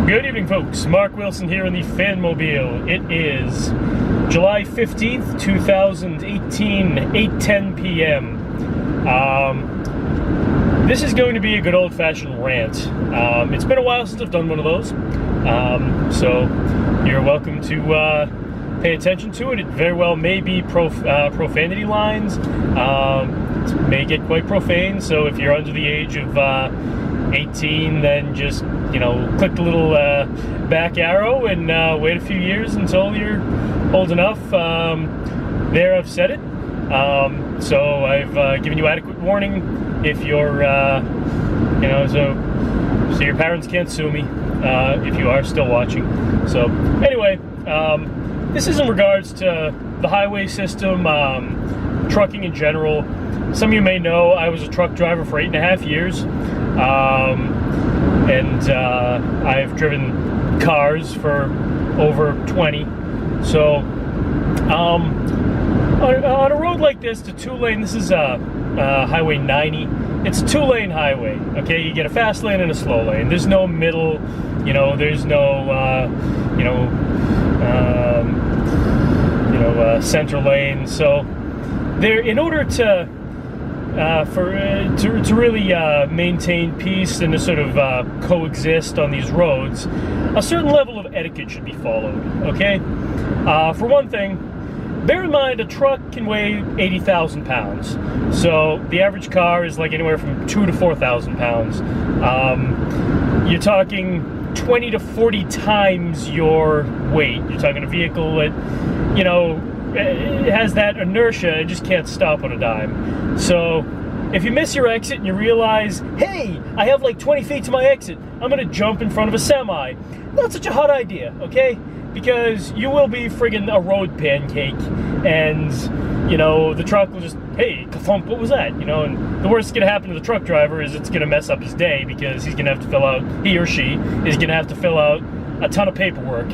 Good evening, folks. Mark Wilson here in the Fanmobile. It is July 15th, 2018, 8:10 p.m. This is going to be a good old-fashioned rant. It's been a while since I've done one of those, so you're welcome to pay attention to it. It very well may be profanity lines. It may get quite profane, so if you're under the age of 18, then just, click the little back arrow and wait a few years until you're old enough. There, I've said it. So I've given you adequate warning. If you're, so your parents can't sue me if you are still watching. So anyway, this is in regards to the highway system, trucking in general. Some of you may know I was a truck driver for 8.5 years. And I've driven cars for over 20. So on a road like this, the two-lane, this is Highway 90. It's a two-lane highway. Okay, you get a fast lane and a slow lane. There's no middle. There's no center lane. So there, in order to really maintain peace and to sort of coexist on these roads, a certain level of etiquette should be followed, okay? For one thing, bear in mind a truck can weigh 80,000 pounds. So the average car is like anywhere from 2,000 to 4,000 pounds. You're talking 20 to 40 times your weight. You're talking a vehicle that, it has that inertia, it just can't stop on a dime. So if you miss your exit and you realize, hey, I have like 20 feet to my exit, I'm gonna jump in front of a semi. Not such a hot idea, okay? Because you will be friggin' a road pancake, and the truck will just, hey, ka-thump, what was that? And the worst that's gonna happen to the truck driver is it's gonna mess up his day, because he's gonna have to fill out, he or she is gonna have to fill out a ton of paperwork.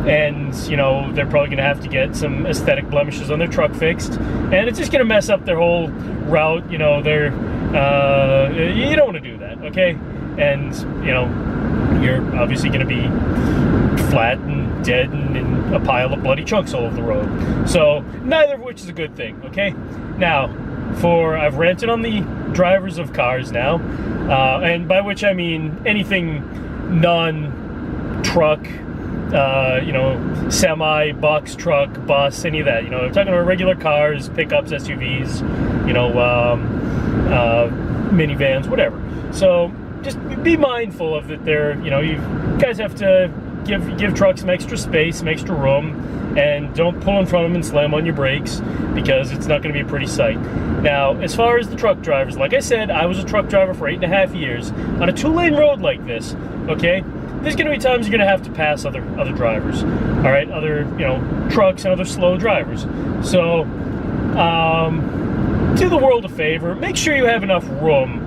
And they're probably going to have to get some aesthetic blemishes on their truck fixed, and it's just going to mess up their whole route. You don't want to do that, okay? And you're obviously going to be flat and dead and in a pile of bloody chunks all over the road. So neither of which is a good thing, okay? Now, I've ranted on the drivers of cars now, and by which I mean anything non-truck, semi, box truck, bus, any of that. I'm talking about regular cars, pickups, SUVs, minivans, whatever. So just be mindful of that. You guys have to give trucks some extra space, some extra room, and don't pull in front of them and slam on your brakes, because it's not going to be a pretty sight. Now, as far as the truck drivers, like I said, I was a truck driver for 8.5 years on a two-lane road like this. Okay. There's going to be times you're going to have to pass other drivers, all right, other trucks and other slow drivers. So do the world a favor. Make sure you have enough room.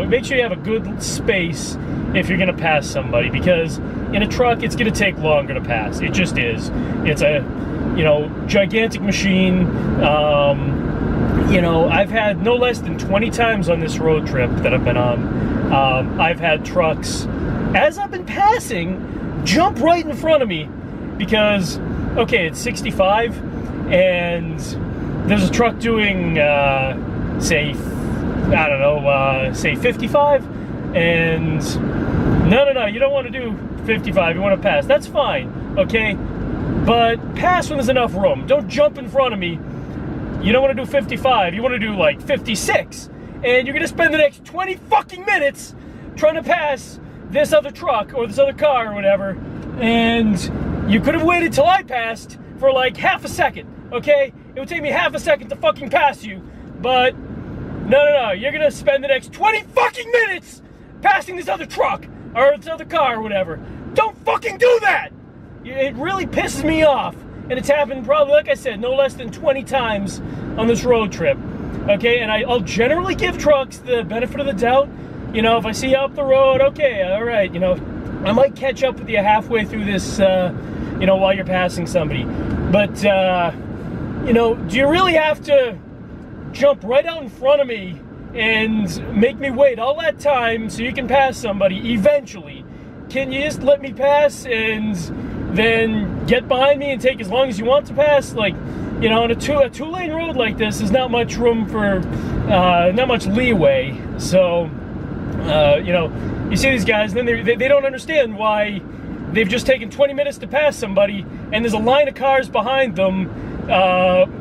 Make sure you have a good space if you're going to pass somebody, because in a truck it's going to take longer to pass. It just is. It's a gigantic machine. I've had no less than 20 times on this road trip that I've been on. I've had trucks, as I've been passing, jump right in front of me because, okay, it's 65 and there's a truck doing, say 55, and no, you don't want to do 55, you want to pass. That's fine, okay? But pass when there's enough room. Don't jump in front of me. You don't want to do 55, you want to do like 56. And you're going to spend the next 20 fucking minutes trying to pass this other truck or this other car or whatever, and you could have waited till I passed for like half a second, okay? It would take me half a second to fucking pass you, but no, you're gonna spend the next 20 fucking minutes passing this other truck or this other car or whatever. Don't fucking do that! It really pisses me off, and it's happened probably, like I said, no less than 20 times on this road trip, okay? And I'll generally give trucks the benefit of the doubt. If I see you up the road, okay, all right, I might catch up with you halfway through this, while you're passing somebody. But, do you really have to jump right out in front of me and make me wait all that time so you can pass somebody eventually. Can you just let me pass and then get behind me and take as long as you want to pass? Like, you know, on a two-lane road like this, there's not much room for, not much leeway. So, you know, you see these guys, and then they don't understand why they've just taken 20 minutes to pass somebody, and there's a line of cars behind them,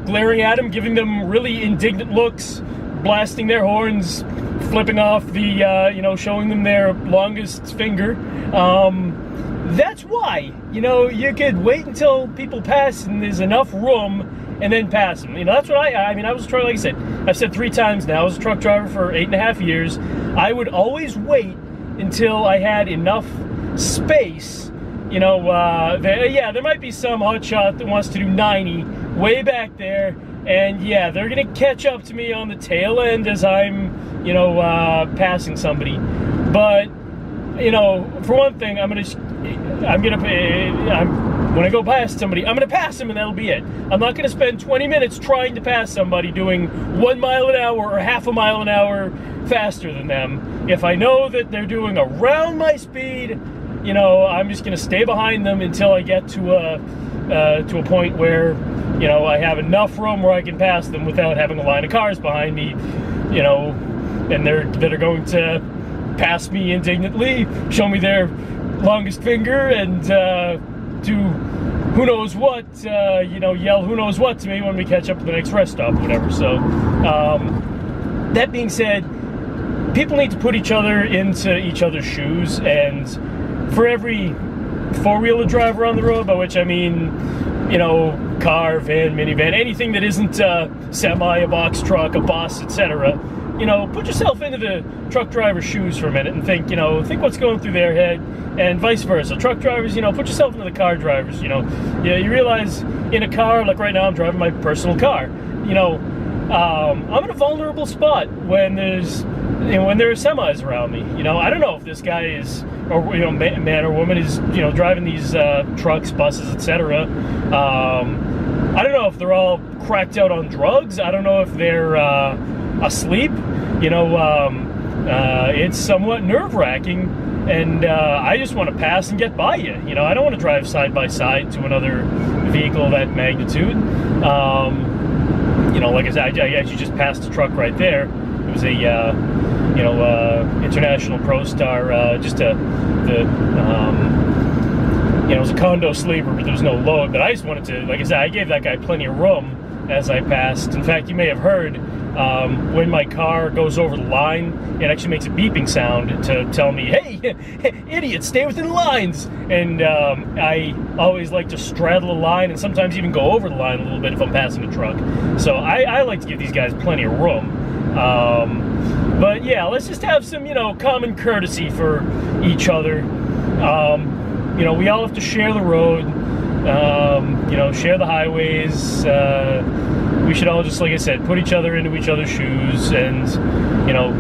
glaring at them, giving them really indignant looks, blasting their horns, flipping off the, you know, showing them their longest finger. That's why, you know, you could wait until people pass and there's enough room and then pass them. You know, that's what I mean, I was a truck, like I said, I've said 3 times now, I was a truck driver for 8.5 years. I would always wait until I had enough space. You know, yeah, there might be some hotshot that wants to do 90 way back there, and yeah, they're gonna catch up to me on the tail end as I'm, you know, passing somebody. But, you know, for one thing, when I go past somebody, I'm gonna pass them and that'll be it. I'm not gonna spend 20 minutes trying to pass somebody doing 1 mile an hour or half a mile an hour faster than them. If I know that they're doing around my speed, you know, I'm just gonna stay behind them until I get to a point where, you know, I have enough room where I can pass them without having a line of cars behind me, you know, and that are going to pass me indignantly, show me their longest finger, and do who knows what, you know, yell who knows what to me when we catch up at the next rest stop or whatever. So, that being said, people need to put each other into each other's shoes, and for every four-wheeler driver on the road, by which I mean, you know, car, van, minivan, anything that isn't a semi, a box truck, a bus, etc., you know, put yourself into the truck driver's shoes for a minute and think, you know, think what's going through their head, and vice versa. Truck drivers, you know, put yourself into the car drivers, you know. You realize in a car, like right now I'm driving my personal car, you know, I'm in a vulnerable spot when there's, you know, when there are semis around me. You know, I don't know if this guy is, or, you know, man or woman is, you know, driving these trucks, buses, etc. I don't know if they're all cracked out on drugs. I don't know if they're asleep. You know, it's somewhat nerve-wracking, and I just want to pass and get by you. You know, I don't want to drive side by side to another vehicle of that magnitude. You know, like I said, I actually just passed a truck right there. It was a, you know, International Pro Star, just you know, it was a condo sleeper, but there was no load. But I just wanted to, like I said, I gave that guy plenty of room as I passed. In fact, you may have heard, when my car goes over the line, it actually makes a beeping sound to tell me, hey, idiot, stay within the lines. And I always like to straddle a line and sometimes even go over the line a little bit if I'm passing a truck. So I like to give these guys plenty of room. But yeah, let's just have some, you know, common courtesy for each other. You know, we all have to share the road, you know, share the highways. We should all just, like I said, put each other into each other's shoes, and, you know,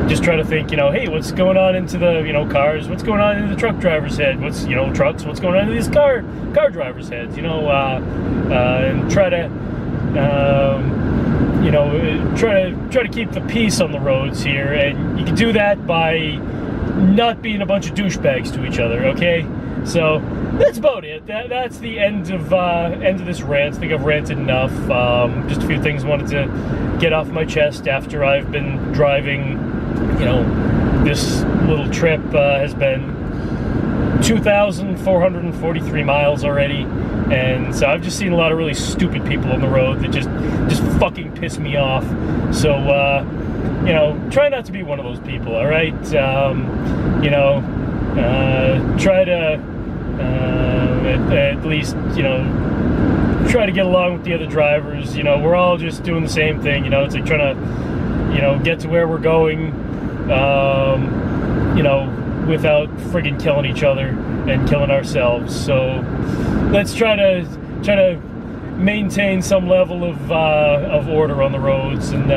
just try to think, you know, hey, what's going on into the, you know, cars? What's going on into the truck driver's head? What's, you know, trucks? What's going on into these car drivers' heads? You know, and try to, you know, try to keep the peace on the roads here, and you can do that by not being a bunch of douchebags to each other. Okay, so that's about it. That's the end of this rant. I think I've ranted enough. Just a few things I wanted to get off my chest after I've been driving. You know, this little trip has been 2,443 miles already, and so I've just seen a lot of really stupid people on the road that just fucking piss me off. So you know, try not to be one of those people. All right, you know, try to at least, you know, try to get along with the other drivers. You know, we're all just doing the same thing. You know, it's like trying to, you know, get to where we're going, you know, without friggin' killing each other and killing ourselves. So let's try to maintain some level of order on the roads, and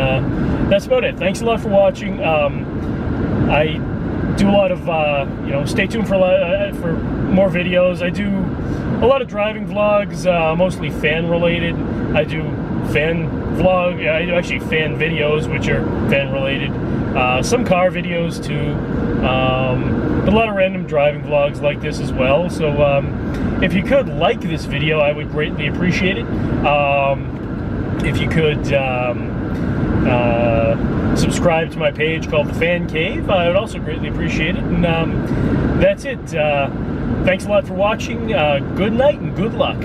that's about it. Thanks a lot for watching. I do a lot of, you know, stay tuned for more videos. I do a lot of driving vlogs, mostly fan related. I do fan vlog. I do actually fan videos, which are fan related. Some car videos too. But a lot of random driving vlogs like this as well. So if you could like this video, I would greatly appreciate it. If you could subscribe to my page called The Fan Cave, I would also greatly appreciate it. And that's it. Thanks a lot for watching. Good night and good luck.